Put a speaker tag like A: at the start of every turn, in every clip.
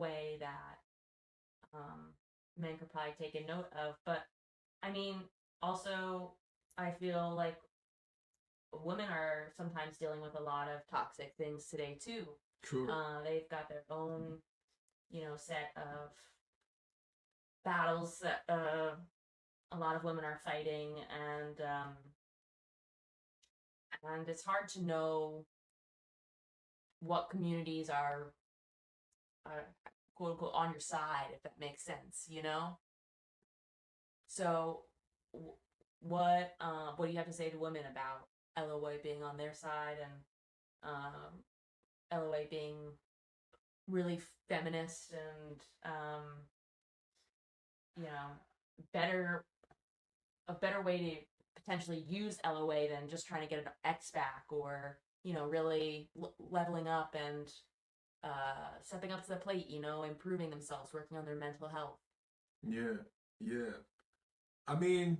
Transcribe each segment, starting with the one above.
A: way that men could probably take a note of. But I mean, also, I feel like women are sometimes dealing with a lot of toxic things today too.
B: Sure.
A: They've got their own, set of battles that a lot of women are fighting, and it's hard to know what communities are quote unquote on your side, if that makes sense, So, what do you have to say to women about LOA being on their side and LOA being really feminist and better a better way to potentially use LOA than just trying to get an X back, or really leveling up and stepping up to the plate, improving themselves, working on their mental health.
B: Yeah. I mean,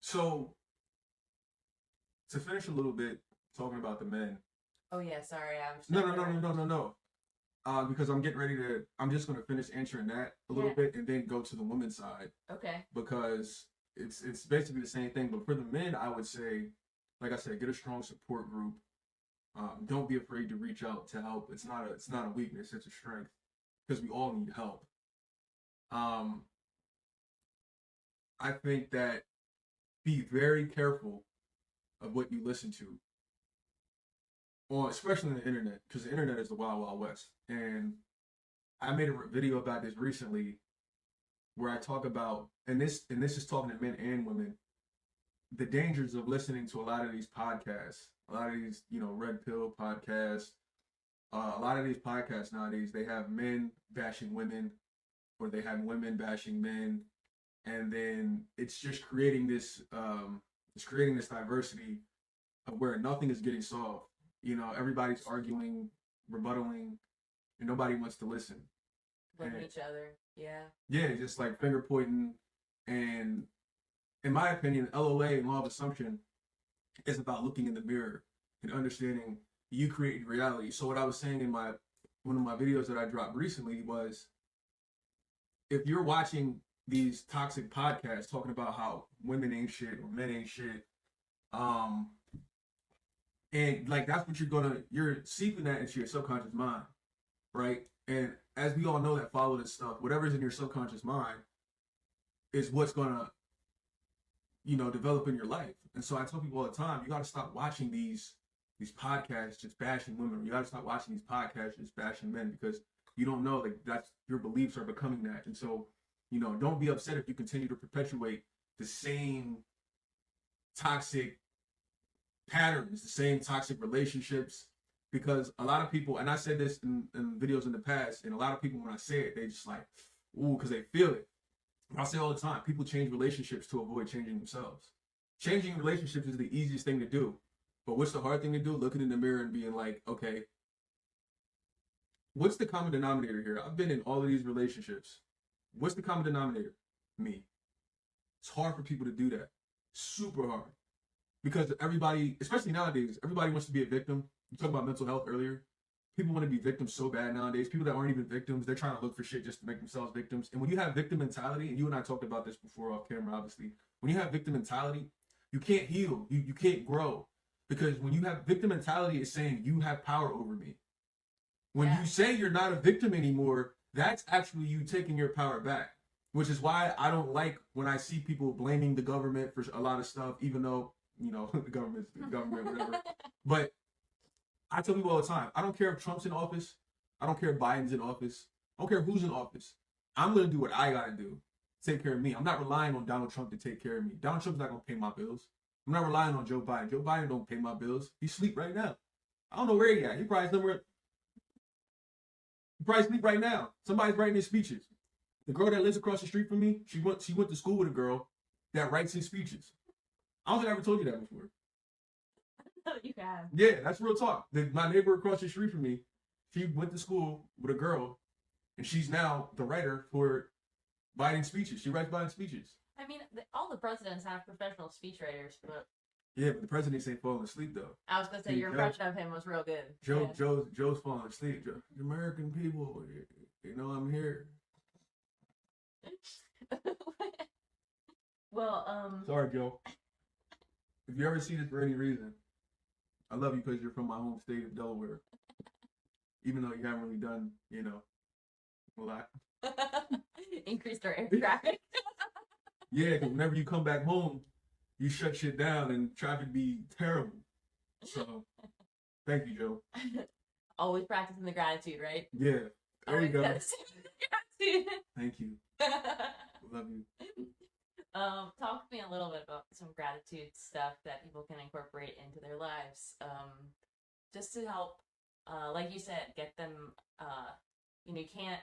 B: so to finish a little bit talking about the men.
A: Oh yeah, sorry, I'm
B: No. Because I'm getting ready to. I'm just going to finish answering that a little bit and then go to the women's side.
A: Okay.
B: Because it's basically the same thing, but for the men, I would say, like I said, get a strong support group. Don't be afraid to reach out to help. It's not a weakness; it's a strength, because we all need help. I think that be very careful of what you listen to, especially on the internet, because the internet is the wild, wild west. And I made a video about this recently, where I talk about, and this is talking to men and women, the dangers of listening to a lot of these podcasts, a lot of these, red pill podcasts. A lot of these podcasts nowadays, they have men bashing women, or they have women bashing men, and then it's just creating this diversity of where nothing is getting solved. Everybody's arguing, rebuttaling, and nobody wants to listen.
A: Blaming each other. Yeah.
B: Yeah, just like finger pointing. And in my opinion, LOA and law of assumption is about looking in the mirror and understanding you create reality. So what I was saying in one of my videos that I dropped recently was, if you're watching these toxic podcasts talking about how women ain't shit or men ain't shit, and like that's what you're seeping that into your subconscious mind, right? And as we all know that follow this stuff, whatever's in your subconscious mind is what's gonna, develop in your life. And so I tell people all the time, you gotta stop watching these podcasts just bashing women. You gotta stop watching these podcasts just bashing men, because you don't know, like, that's your beliefs are becoming that. And so, don't be upset if you continue to perpetuate the same toxic patterns, the same toxic relationships, because a lot of people, and I said this in videos in the past, and a lot of people, when I say it, they just like, ooh, because they feel it. I say all the time, people change relationships to avoid changing themselves. Changing relationships is the easiest thing to do. But what's the hard thing to do? Looking in the mirror and being like, okay, what's the common denominator here? I've been in all of these relationships. What's the common denominator? Me. It's hard for people to do that. Super hard. Because everybody, especially nowadays, everybody wants to be a victim. You talked about mental health earlier. People want to be victims so bad nowadays. People that aren't even victims, they're trying to look for shit just to make themselves victims. And when you have victim mentality, and you and I talked about this before off camera, obviously, when you have victim mentality, you can't heal. You can't grow. Because when you have victim mentality, it's saying you have power over me. When you say you're not a victim anymore, that's actually you taking your power back. Which is why I don't like when I see people blaming the government for a lot of stuff, even though, the government's the government, whatever. But I tell people all the time, I don't care if Trump's in office. I don't care if Biden's in office. I don't care who's in office. I'm going to do what I got to do to take care of me. I'm not relying on Donald Trump to take care of me. Donald Trump's not going to pay my bills. I'm not relying on Joe Biden. Joe Biden don't pay my bills. He's asleep right now. I don't know where he at. He probably somewhere. He probably asleep right now. Somebody's writing his speeches. The girl that lives across the street from me, she went to school with a girl that writes his speeches. I don't think I ever told you that before.
A: You have.
B: Yeah, that's real talk. My neighbor across the street from me, she went to school with a girl, and she's now the writer for Biden's speeches. She writes Biden's speeches.
A: I mean, all the presidents have professional speechwriters, but
B: yeah, but the president ain't falling asleep though.
A: I was gonna say your impression of him was real good.
B: Joe's falling asleep. The American people, You know I'm here.
A: Well,
B: Sorry, Joe. If you ever see this for any reason, I love you because you're from my home state of Delaware. Even though you haven't really done, a lot.
A: increased our air traffic.
B: Yeah, because whenever you come back home, you shut shit down and traffic be terrible. So, thank you, Joe.
A: Always practicing the gratitude, right?
B: Yeah, there you go.
A: Practicing the gratitude.
B: Thank you. Love you.
A: Talk to me a little bit about some gratitude stuff that people can incorporate into their lives. Just to help, like you said, get them, you can't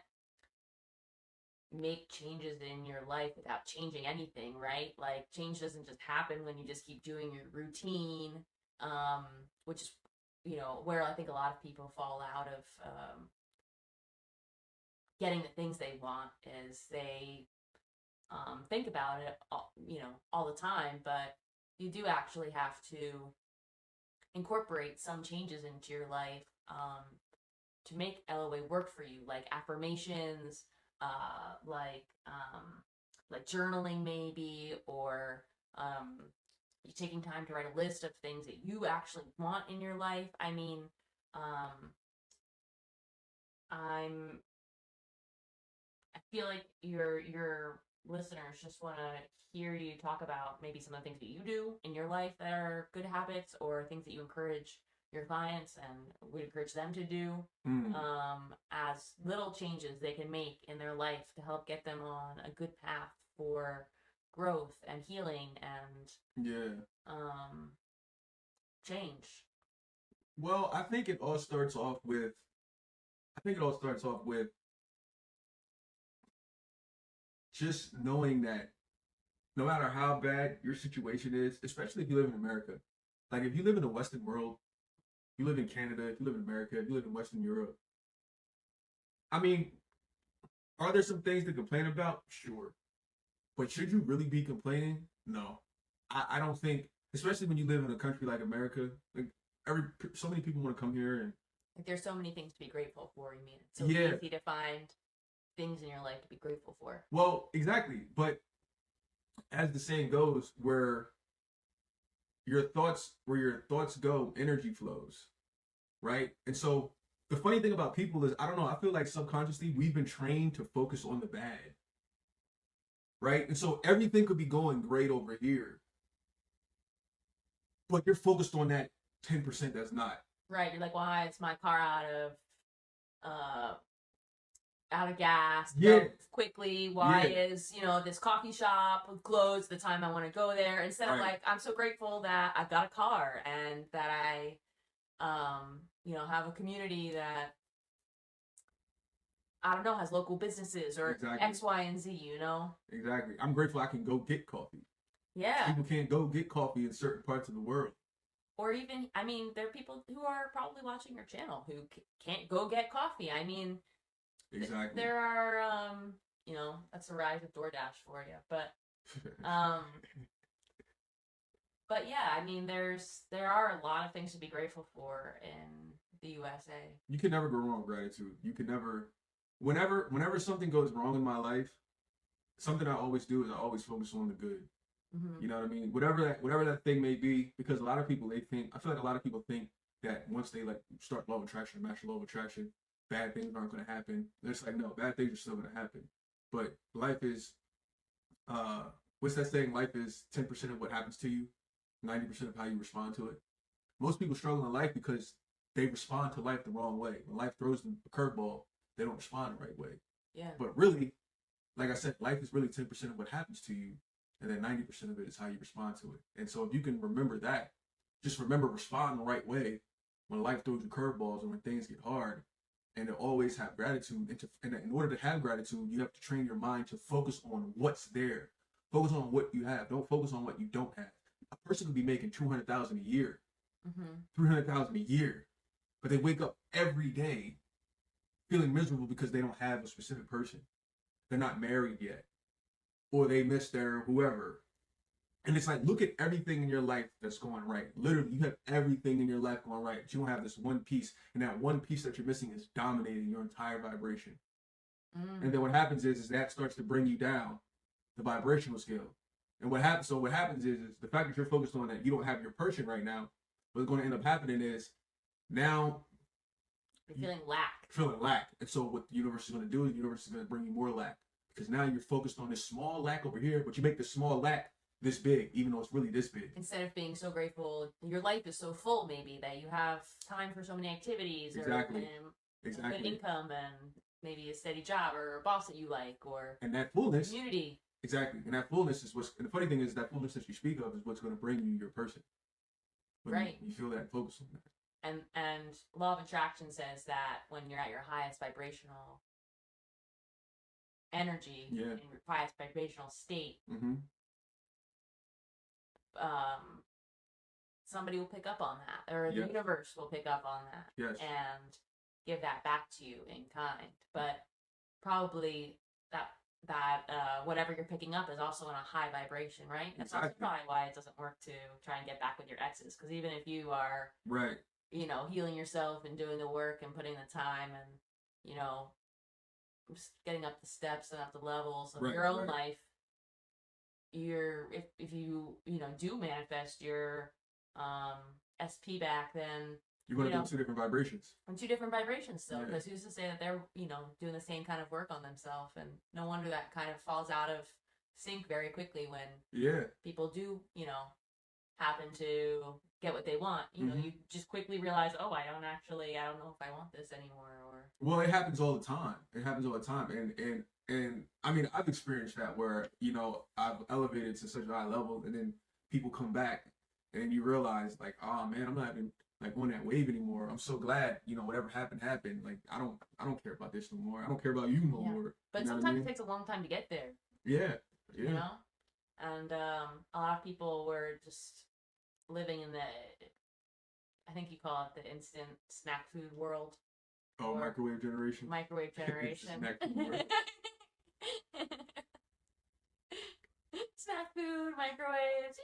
A: make changes in your life without changing anything, right? Like change doesn't just happen when you just keep doing your routine, which is, where I think a lot of people fall out of, getting the things they want is they think about it, all the time, but you do actually have to incorporate some changes into your life to make LOA work for you, like affirmations, like journaling maybe, or you taking time to write a list of things that you actually want in your life. I mean, I feel like your listeners just want to hear you talk about maybe some of the things that you do in your life that are good habits, or things that you encourage your clients and would encourage them to do, as little changes they can make in their life to help get them on a good path for growth and healing and change.
B: Well, I think it all starts off with just knowing that no matter how bad your situation is, especially if you live in America, like if you live in the Western world, you live in Canada, if you live in America, if you live in Western Europe, I mean, are there some things to complain about? Sure. But should you really be complaining? No. I don't think, especially when you live in a country like America, like so many people want to come here and
A: like there's so many things to be grateful for. You mean it's so
B: Yeah.
A: easy to find things in your life to be grateful for.
B: Well, exactly. But as the saying goes, where your thoughts go, energy flows. Right? And so the funny thing about people is, I don't know, I feel like subconsciously we've been trained to focus on the bad. Right? And so everything could be going great over here, but you're focused on that 10% that's not.
A: Right. You're like, why is my car out of gas?
B: Yeah.
A: Go quickly. Why is, this coffee shop closed the time I want to go there? Instead of like, I'm so grateful that I've got a car and that I have a community that, I don't know, has local businesses or X, Y, and Z,
B: Exactly. I'm grateful I can go get coffee.
A: Yeah.
B: People can't go get coffee in certain parts of the world.
A: Or even, I mean, there are people who are probably watching your channel who can't go get coffee. I mean,
B: exactly.
A: There are, that's the rise of DoorDash for you. But, but yeah, I mean, there are a lot of things to be grateful for in the USA.
B: You can never go wrong with gratitude. You can never, whenever something goes wrong in my life, something I always do is I always focus on the good. Mm-hmm. You know what I mean? Whatever that thing may be, because a lot of people, I feel like a lot of people think that once they like start law of attraction, master law of attraction, bad things aren't going to happen. It's like, no, bad things are still going to happen. But life is, what's that saying? Life is 10% of what happens to you, 90% of how you respond to it. Most people struggle in life because they respond to life the wrong way. When life throws them a curveball, they don't respond the right way.
A: Yeah.
B: But really, like I said, life is really 10% of what happens to you, and then 90% of it is how you respond to it. And so if you can remember that, just remember respond the right way when life throws you curveballs and when things get hard, and to always have gratitude. And in order to have gratitude, you have to train your mind to focus on what's there. Focus on what you have. Don't focus on what you don't have. A person could be making $200,000 a year, $300,000 a year, but they wake up every day feeling miserable because they don't have a specific person. They're not married yet, or they miss their whoever. And it's like, look at everything in your life that's going right. Literally, you have everything in your life going right. But you don't have this one piece, and that one piece that you're missing is dominating your entire vibration. And then what happens is that starts to bring you down the vibrational scale. And what happens is the fact that you're focused on that you don't have your person right now, what's going to end up happening is now
A: you're feeling
B: lack. And so what the universe is going to do is the universe is going to bring you more lack. Because now you're focused on this small lack over here, but you make the small lack this big, even though it's really this big.
A: Instead of being so grateful, your life is so full, maybe, that you have time for so many activities.
B: Exactly.
A: Or good income and maybe a steady job or a boss that you like, or
B: and that fullness,
A: community.
B: Exactly. And that fullness is what's, and the funny thing is that fullness that you speak of is what's going to bring you your person.
A: Right.
B: You feel that focus on that.
A: And law of attraction says that when you're at your highest vibrational energy, in your highest vibrational state, somebody will pick up on that, or the universe will pick up on that, and give that back to you in kind. But probably that whatever you're picking up is also in a high vibration, right? That's also probably why it doesn't work to try and get back with your exes, because even if you are healing yourself and doing the work and putting the time and just getting up the steps and up the levels of your own life, you're if you do manifest your SP back, then
B: you're going to do two different vibrations.
A: And two different vibrations still, because who's to say that they're doing the same kind of work on themselves? And no wonder that kind of falls out of sync very quickly when people do happen to get what they want. You just quickly realize, oh, I don't know if I want this anymore. Or
B: well, it happens all the time. And I mean, I've experienced that where I've elevated to such a high level, and then people come back, and you realize like, oh man, I'm not even like on that wave anymore. I'm so glad whatever happened. Like I don't care about this no more. I don't care about you no more.
A: But sometimes it takes a long time to get there. And a lot of people were just living in I think you call it the instant snack food world.
B: Oh, microwave generation.
A: Microwave generation.
B: Snack food world.
A: Snack food, microwaves,